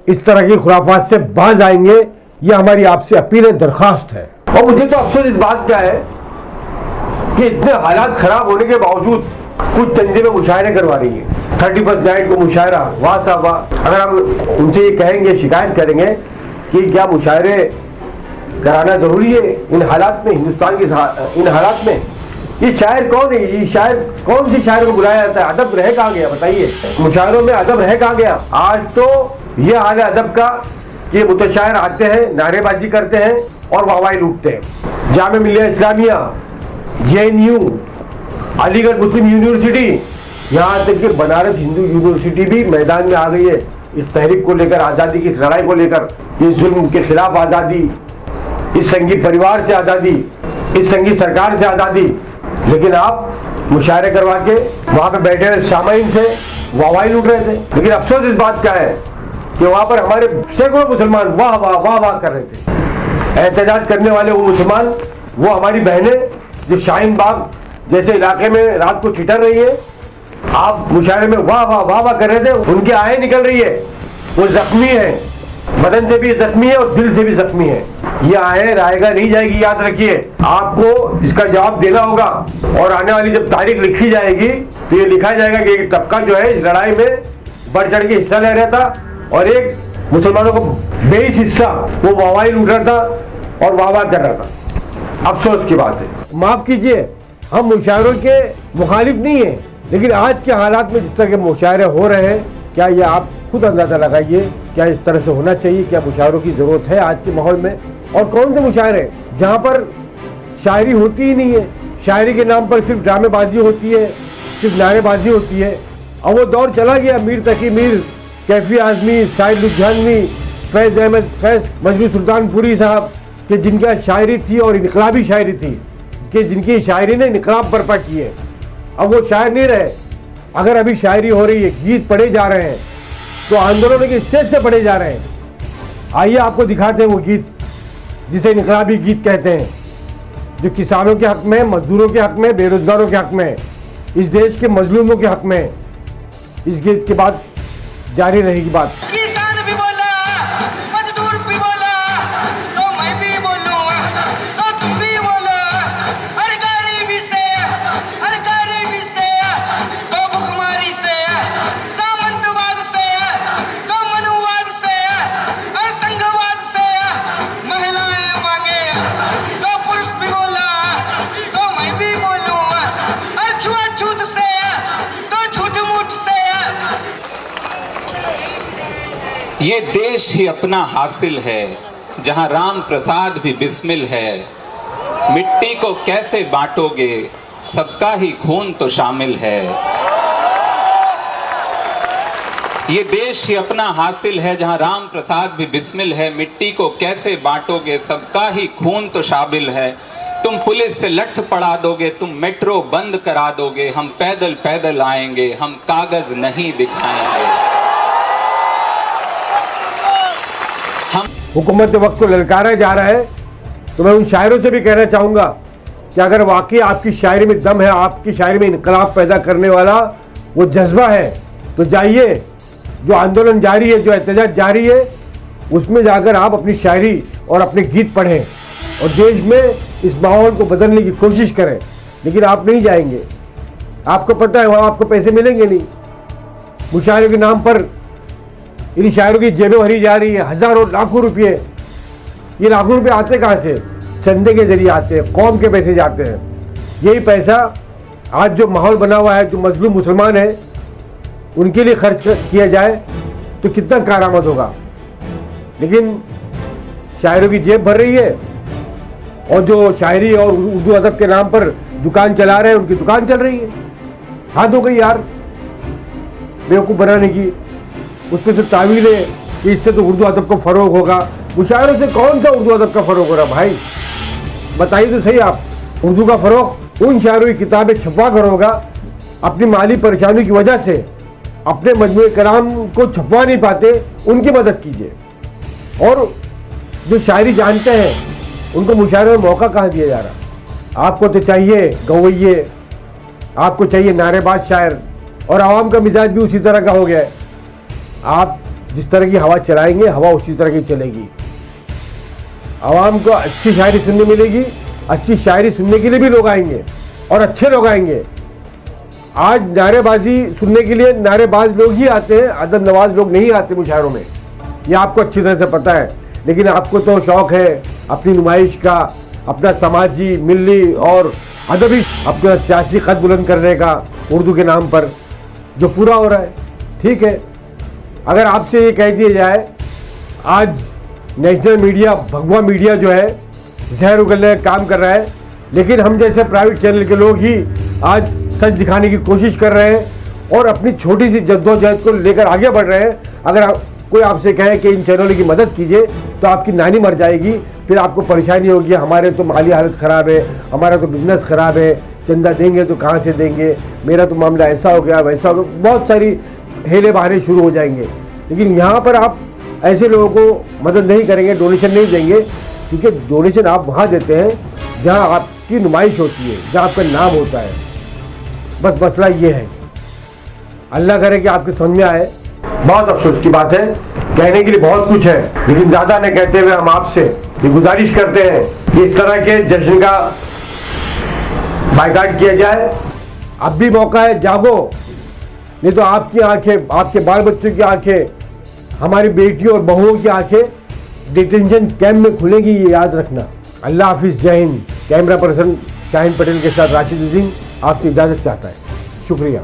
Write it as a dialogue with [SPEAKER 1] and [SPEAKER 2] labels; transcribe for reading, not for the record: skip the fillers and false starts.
[SPEAKER 1] इस तरह की खुराफात से बाज आएंगे, ये हमारी आपसे अपील दरखास्त है। और मुझे तो अफसोस इस बात का है कि इतने हालात खराब होने के बावजूद कुछ तंजीमें मुशायरे करवा रही है। 31 नाइट को मुशायरा, वाह साहब वाह। अगर हम उनसे ये कहेंगे, शिकायत करेंगे कि क्या मुशायरे कराना जरूरी है इन हालात में, हिंदुस्तान की इन हालात में? ये शायर कौन है? ये शायर कौन सी शायर को बुलाया जाता है? अदब रह कहाँ गया बताइए? मुशायरों में अदब रह कहाँ गया? आज तो ये हाल है अदब का कि मुतशायर आते हैं, नारेबाजी करते हैं और वाहवाही लूटते हैं। जामिया मिल्लिया इस्लामिया, JNU, अलीगढ़ मुस्लिम यूनिवर्सिटी, यहाँ तक कि बनारस हिंदू यूनिवर्सिटी भी मैदान में आ गई है इस तहरीक को लेकर, आज़ादी की लड़ाई को लेकर, इस जुल्म के खिलाफ आज़ादी, इस संगीत परिवार से आज़ादी, इस संगीत सरकार से आज़ादी। लेकिन आप मुशायरे करवा के वहाँ पे बैठे हुए सामाइन से वाहवाही लूट रहे थे। लेकिन अफसोस इस बात का है कि वहाँ पर हमारे सैकड़ों मुसलमान वाह वाह वाह वाह कर रहे थे। एहतजाज करने वाले वो मुसलमान, वो हमारी बहनें जो शाहीन बाग जैसे इलाके में रात को छिटर रही है, आप मुशायरे में वाह वाह वाह वाह कर रहे थे, उनकी आहें निकल रही है, वो जख्मी है, बदन से भी जख्मी है और दिल से भी जख्मी है। ये आहें रायगा नहीं जाएगी, याद रखिए। आपको इसका जवाब देना होगा और आने वाली जब तारीख लिखी जाएगी तो ये लिखा जाएगा कि एक तबका जो है इस लड़ाई में बढ़ चढ़ के हिस्सा ले रहा था और एक मुसलमानों को बेइस हिस्सा वो वाहवाही लूट रहा था और वाह वाह कर रहा था। अफसोस की बात है। माफ कीजिए, हम मुशायरों के मुखालिफ नहीं है, लेकिन आज के हालात में जिस तरह के मुशायरे हो रहे हैं, क्या ये आप खुद अंदाजा लगाइए, क्या इस तरह से होना चाहिए? क्या मुशायरों की जरूरत है आज के माहौल में? और कौन से मुशायरे जहाँ पर शायरी होती ही नहीं है, शायरी के नाम पर सिर्फ ड्रामेबाजी होती है, सिर्फ नारेबाजी होती है। अब वो दौर चला गया मीर तकी मीर, कैफी आजमी, साहिद लुधियानवी, फैज़ अहमद, फैज़ मजनू सुल्तानपुरी साहब कि जिनकी शायरी थी और इनकलाबी शायरी थी, कि जिनकी शायरी ने इनकलाब बर्पा किए। अब वो शायर नहीं रहे। अगर अभी शायरी हो रही है, गीत पढ़े जा रहे हैं, तो आंदोलनों के स्टेज से पढ़े जा रहे हैं। आइए आपको दिखाते हैं वो गीत जिसे इनकलाबी गीत कहते हैं, जो किसानों के हक में, मजदूरों के हक में, बेरोजगारों के हक में, इस देश के मजलूमों के हक में। इस गीत के बाद जारी रहेगी बात।
[SPEAKER 2] किसान भी बोला, मजदूर भी बोला, तो मैं भी बोलूंगा, तो तुम भी बोलो। अरे गरीबी से, तो भुखमरी से, सामंतवाद से, तो मनुवाद से, और संघवाद से, महिलाएं मांगे, तो पुरुष भी बोला, तो मैं भी बोलूंगा। और छुआछूत से, तो झूठ मूठ से।
[SPEAKER 3] ये देश ही अपना हासिल है जहां राम प्रसाद भी बिस्मिल है। मिट्टी को कैसे बांटोगे, सबका ही खून तो शामिल है। ये देश ही अपना हासिल है जहां राम प्रसाद भी बिस्मिल है। मिट्टी को कैसे बांटोगे, सबका ही खून तो शामिल है। तुम पुलिस से लठ पड़ा दोगे, तुम मेट्रो बंद करा दोगे, हम पैदल पैदल आएंगे, हम कागज नहीं दिखाएंगे।
[SPEAKER 1] हुकूमत वक्त को ललकारा जा रहा है, तो मैं उन शायरों से भी कहना चाहूँगा कि अगर वाकई आपकी शायरी में दम है, आपकी शायरी में इनकलाब पैदा करने वाला वो जज्बा है, तो जाइए, जो आंदोलन जारी है, जो एहतजाज जारी है, उसमें जाकर आप अपनी शायरी और अपने गीत पढ़ें और देश में इस माहौल को बदलने की कोशिश करें। लेकिन आप नहीं जाएंगे, आपको पता है वहाँ आपको पैसे मिलेंगे नहीं। मुशायरे के नाम पर इन शायरों की जेबें भरी जा रही है, हजारों लाखों रुपये। ये लाखों रुपये आते कहाँ से? चंदे के जरिए आते हैं, कौम के पैसे जाते हैं। यही पैसा आज जो माहौल बना हुआ है, जो मजलूम मुसलमान है, उनके लिए खर्च किया जाए तो कितना कारआमद होगा। लेकिन शायरों की जेब भर रही है और जो शायरी और उर्दू अदब के नाम पर दुकान चला रहे हैं, उनकी दुकान चल रही है। हाथ हो गई यार बेवकूफ़ बनाने की। उस पर तो तावील है कि इससे तो उर्दू अदब को फ़रोग होगा। मुशायरों से कौन सा उर्दू अदब का फ़रोग हो रहा भाई? बताइए तो सही आप। उर्दू का फ़रोग उन शायरों की किताबें छपवा कर होगा। अपनी माली परेशानी की वजह से अपने मजमूए कलाम को छपवा नहीं पाते, उनकी मदद कीजिए। और जो शायरी जानते हैं उनको मुशायरे में मौका कहाँ दिया जा रहा? आपको तो चाहिए गवैये, आपको चाहिए नारेबाज शायर, और आवाम का मिजाज भी उसी तरह का हो गया है। आप जिस तरह की हवा चलाएंगे हवा उसी तरह की चलेगी। आवाम को अच्छी शायरी सुनने मिलेगी, अच्छी शायरी सुनने के लिए भी लोग आएंगे और अच्छे लोग आएंगे। आज नारेबाजी सुनने के लिए नारेबाज लोग ही आते हैं, अदब नवाज लोग नहीं आते मुशायरों में, ये आपको अच्छी तरह से पता है। लेकिन आपको तो शौक है अपनी नुमाइश का, अपना समाजी मिली और अदबी अपना सियासी कद बुलंद करने का उर्दू के नाम पर, जो पूरा हो रहा है। ठीक है, अगर आपसे ये कह दिया जाए आज नेशनल मीडिया, भगवा मीडिया जो है जहर उगलने का काम कर रहा है, लेकिन हम जैसे प्राइवेट चैनल के लोग ही आज सच दिखाने की कोशिश कर रहे हैं और अपनी छोटी सी जद्दोजहद को लेकर आगे बढ़ रहे हैं। अगर कोई आपसे कहे कि इन चैनलों की मदद कीजिए तो आपकी नानी मर जाएगी, फिर आपको परेशानी होगी, हमारे तो माली हालत ख़राब है, हमारा तो बिजनेस ख़राब है, चंदा देंगे तो कहाँ से देंगे, मेरा तो मामला ऐसा हो गया वैसा हो गया, बहुत सारी हेले बहाने शुरू हो जाएंगे। लेकिन यहाँ पर आप ऐसे लोगों को मदद नहीं करेंगे, डोनेशन नहीं देंगे, क्योंकि डोनेशन आप वहाँ देते हैं जहाँ आपकी नुमाइश होती है, जहाँ आपका नाम होता है। बस मसला ये है। अल्लाह करे कि आपके समझ में आए। बहुत अफसोस की बात है, कहने के लिए बहुत कुछ है, लेकिन ज़्यादा न कहते हुए हम आपसे ये गुजारिश करते हैं कि इस तरह के जश्न का बायकाट किया जाए। अब भी मौका है, जागो, नहीं तो आपकी आंखें, आपके बाल बच्चों की आंखें, हमारी बेटियों और बहुओं की आंखें डिटेंशन कैंप में खुलेगी, ये याद रखना। अल्लाह हाफिज़, जय हिंद। कैमरा पर्सन शाहीन पटेल के साथ राशिद उद्दीन आपसे इजाज़त चाहता है। शुक्रिया।